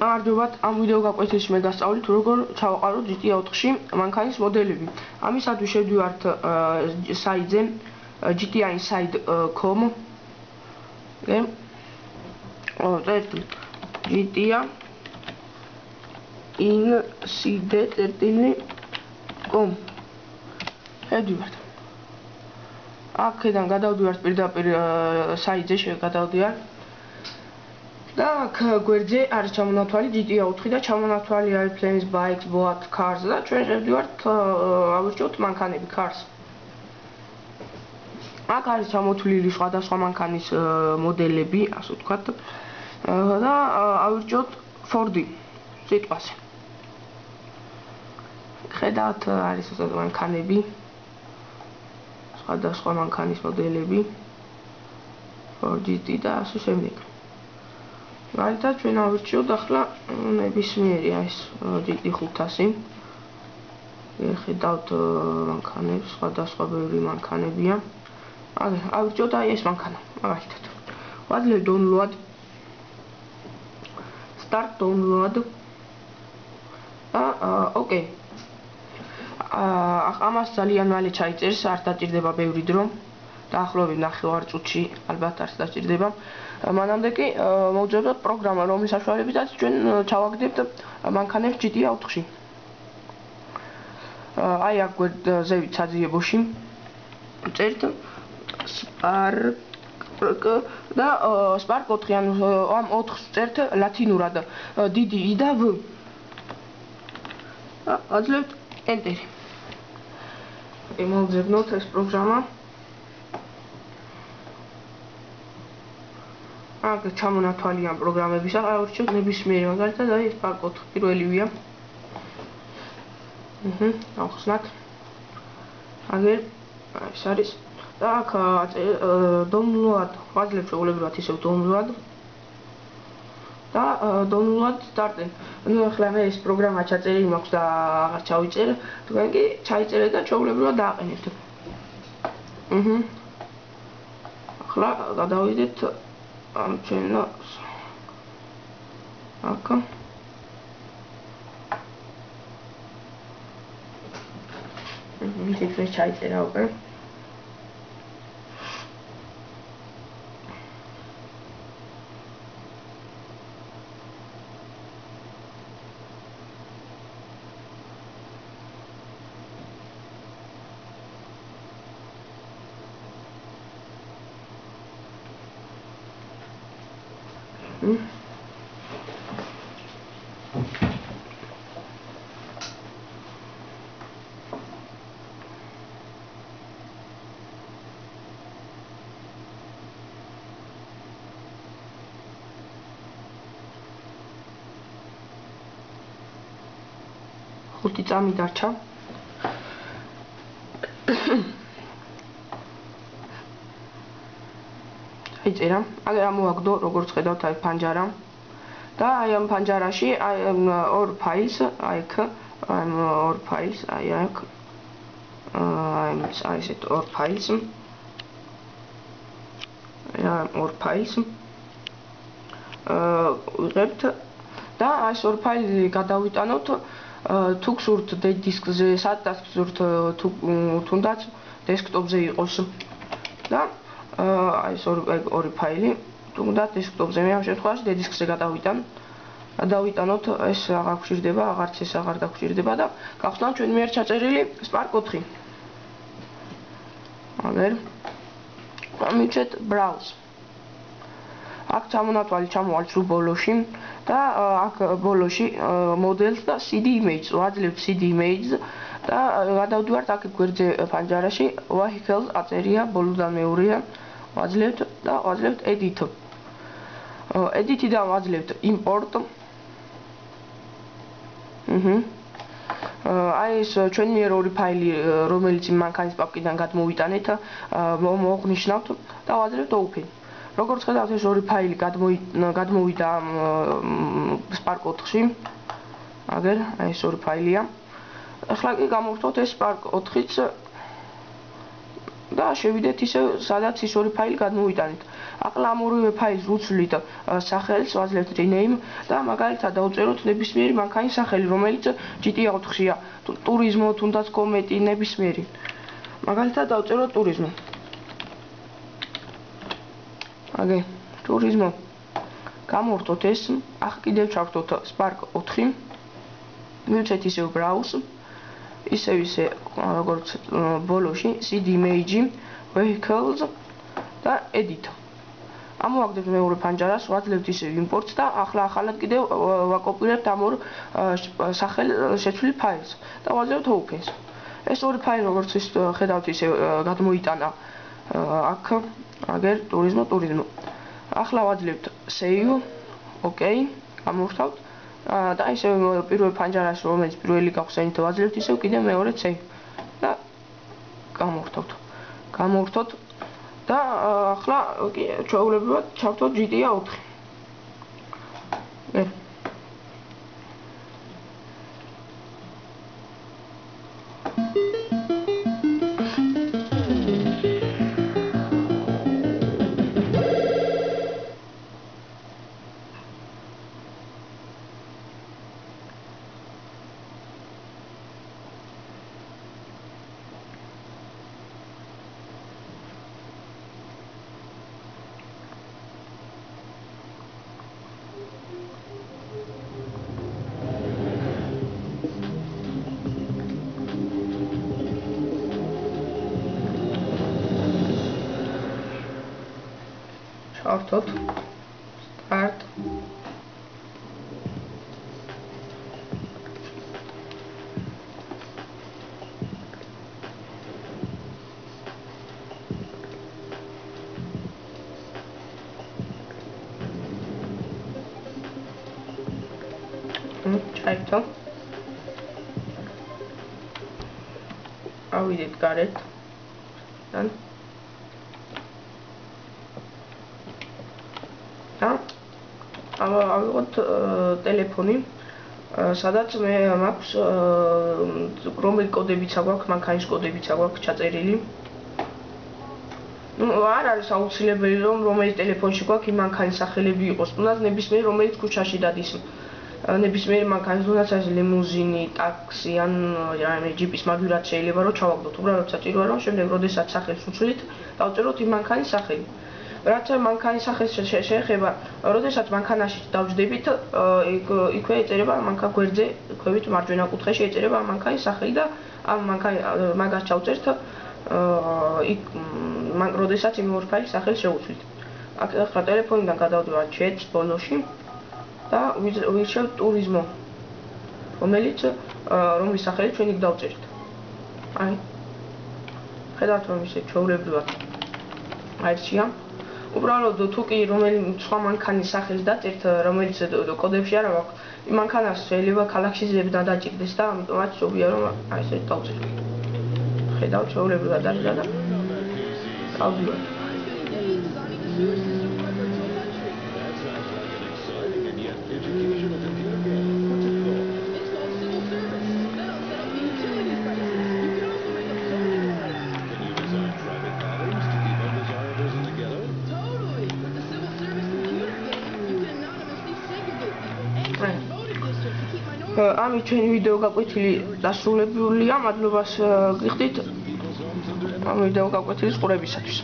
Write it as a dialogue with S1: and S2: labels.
S1: Ardovat am video გაკვეთილში მე გასწავლით როგორ ჩავაყაროთ GTI-4-ში მანქანის მოდელები. ამისათვის შევდივართ საიტზე gtiinside.com. წერთ gtiinside.com. შევდივართ. აქედან გადავდივართ პირდაპირ საიტზე გადავდივართ. და აქ გვერდზე არის ჩამონათვალი GTI-4 და ჩამონათვალი არის planes, bikes, boats, cars და ჩვენ შევდივართ ავირჩიოთ მანქანები cars. აქ არის ჩამოთვლილი სხვადასხვა მანქანის მოდელები, ასე ვთქვათ. და ავირჩიოთ Ford-ი სიტყვაზე. ხედავთ არის მანქანები, სხვადასხვა მანქანის მოდელები, Ford GT და ასე შემდეგ. Მაგალითად ჩვენ ავირჩიოთ ახლა ნებისმიერი ეს GT500. ხედავთ მანქანებს, სხვადასხვა ბევრი მანქანებია. ავირჩიოთ აი ეს მანქანა, მაგალითად. ვაძლევთ download. Start download. Okay. ამას ძალიან მალე ჩაიწერს, არ დაჭირდება ბევრი დრო. დაახლოებით 9 წუთში ალბათ არ დაჭირდება. მანამდე კი მოვძებნოთ პროგრამა, რომლის საშუალებითაც ჩვენ ჩავაგდებთ მანქანებს GTI-4-ში. აი აქ ზევით საძიებოში წერთ Spark და Spark 4, ანუ ამ 4-ს წერთ ლათინურად დიდი I და V. აძლევთ Enter. მოვძებნოთ ეს პროგრამა. აქ ჩამონათვალი ამ პროგრამების ავირჩიოთ ნებისმიერი მაგალითად აი Spark 4 პირველივეა. ახსნათ. აგერ ეს არის და აქ download ვაძლევთ შეულებრივად ისევ download და download start. ნუ ახლა მე ეს პროგრამა ჩაწერილი მაქვს და აღარ ჩავიწერე, თქვენ კი ჩაიწერეთ და შეულებრივად დააყენებთ. ახლა გადავიდეთ am channels. Acá. Si frecciai era open. ხუთი წამი დარჩა. აიწერა. აგერ ამოვაგდო, როგორც ხედავთ, აი პანჯარა. და აი ამ პანჯარაში აი ორ ფაილს, აი აქ, აი ორ ფაილს, აი აქ. აი ესეთ ორ ფაილს. აი ორ ფაილს. ვიღებთ და აი ეს ორ ფაილი გადავიტანოთ თუ გსურთ დისკზე, სადაც გსურთ თუნდაც დესკტოპზე იყოს. და აი ეს ორი ფაილი თუნდაც დესკტოპზე, მე ამ შემთხვევაში დისკზე გადავიტანოთ, ეს აღარ გვჭირდება, აღარც ეს აღარ დაგვჭირდება და გავხსნათ ჩვენ მიერ ჩაწერილი Spark 4. აგერ მივცეთ browse. აქ ჩამონათვალი ჩამოვალ სულ ბოლოში და აქ ბოლოში models და CD images, ვაძლევთ CD images და გადავდივართ აქ გვერდზე პანჯარაში vehicles აწერია ბოლოდან მეორეა, ვაძლევთ და ვაძლევთ edit. edit-დან ვაძლევთ import. აი ეს ჩვენ მიერ ორი ფაილი, რომელიც მანქანის პაპკიდან გადმოვიტანეთ, მოვღნიშნავთ და ვაძლევთ open. როგორც ხედავთ, ეს ორი ფაილი გადმოვიდა Spark 4-ში. აგერ აი ეს ორი ფაილია. ახლა კი გამოვხსოვთ ეს Spark 4-იც და შევიდეთ ისე სადაც ის ორი ფაილი გადმოვიტანეთ. ახლა ამ ორივე ფაილს ვუცვლით სახელს, ვაძლევთ rename და მაგალითად დავწეროთ ნებისმიერი მანქანის სახელი, რომელიც GTA 4-ია. ტურიზმო, თუნდაც კომეტი, ნებისმიერი. მაგალითად დავწეროთ ტურიზმო. აგე, ტურიზმო. გამოვხდოთ ეს, ახლა კიდევ ჩავხდოთ Spark 4. მივცეთ ისევ browse. ისე როგორც ბოლოში cd image vehicles და edit. ამოვაგდებთ მეორე ფანჯარას, ვაძლევთ ისე imports და ახლა ახალად კიდევ ვაკოპირებთ ამ ორ შეცვლილ ფაილს და ვაძლევთ opens. ეს ორი ფაილი როგორც ის ხედავთ ისე გადმოიტანა აქ აგერ ტურიზმო. ახლა ვაძლევთ save, ok, გამოვხდავთ და ისე პირველ ფანჯარაში რომელიც პირველი გავხსენით ვაძლევთ ისევ კიდევ მეორე save და გამოვხდოთ და ახლა ჩვეულებრივად ჩავთვალოთ GTA 4. Çarptık. Start. Çarptım. Avidit garet. ავიღოთ ტელეფონი, სადაც მე მაქვს რომელი კოდებიც აქვს, მანქანის კოდებიც აქვს ჩაწერილი. არ არის აუცილებელი რომ რომელი ტელეფონში გვაქვს იმ მანქანის სახელები იყოს, თუნდაც ნებისმიერი რომელიც ქუჩაში დადის. ნებისმიერი მანქანის, თუნდაც ეს ლიმუზინი, ტაქსი ან რაიმე ჯიპის მაგივრად შეიძლება რომ ჩავაგდოთ. უბრალოდ საჭიროა რომ შემდეგ როდესაც სახელს ვუცვლით, დავწეროთ იმ მანქანის სახელი. რაც მანქანის სახელს შეეხება, როდესაც მანქანაში დავჯდებით, იქვე ეწერება მანქანა გვერდზე, ქვევით მარჯვენა კუთხეში ეწერება მანქანის სახელი და ამ მაგას ჩავწერთ, როდესაც იმ ორ ფაილის სახელს შევუცვლით. ახლა ტელეფონიდან გადავდივართ chat-ს ბოლოში და ვირჩევთ ტურიზმო, რომელიც რომლის სახელი ჩვენ იქ დავწერთ. აი, ხედავთ რომ ისე ჩვეულებრივად აირჩია. უბრალოდ თუ კი რომელი სხვა მანქანის სახელს დაწერთ, რომელიც კოდებში არ აქვს, იმ მანქანას შეიძლება ქალაქში ზებდა დაჭირდეს და ამიტომაც შობია რომ აი ესე დავწერთ. ხედავთ ჩვეულებრივად არის და გავდივართ. ამით ჩვენი ვიდეო გაკვეთილი დასრულებულია, მადლობას გიხდით ამ ვიდეო გაკვეთილის ყურებისათვის.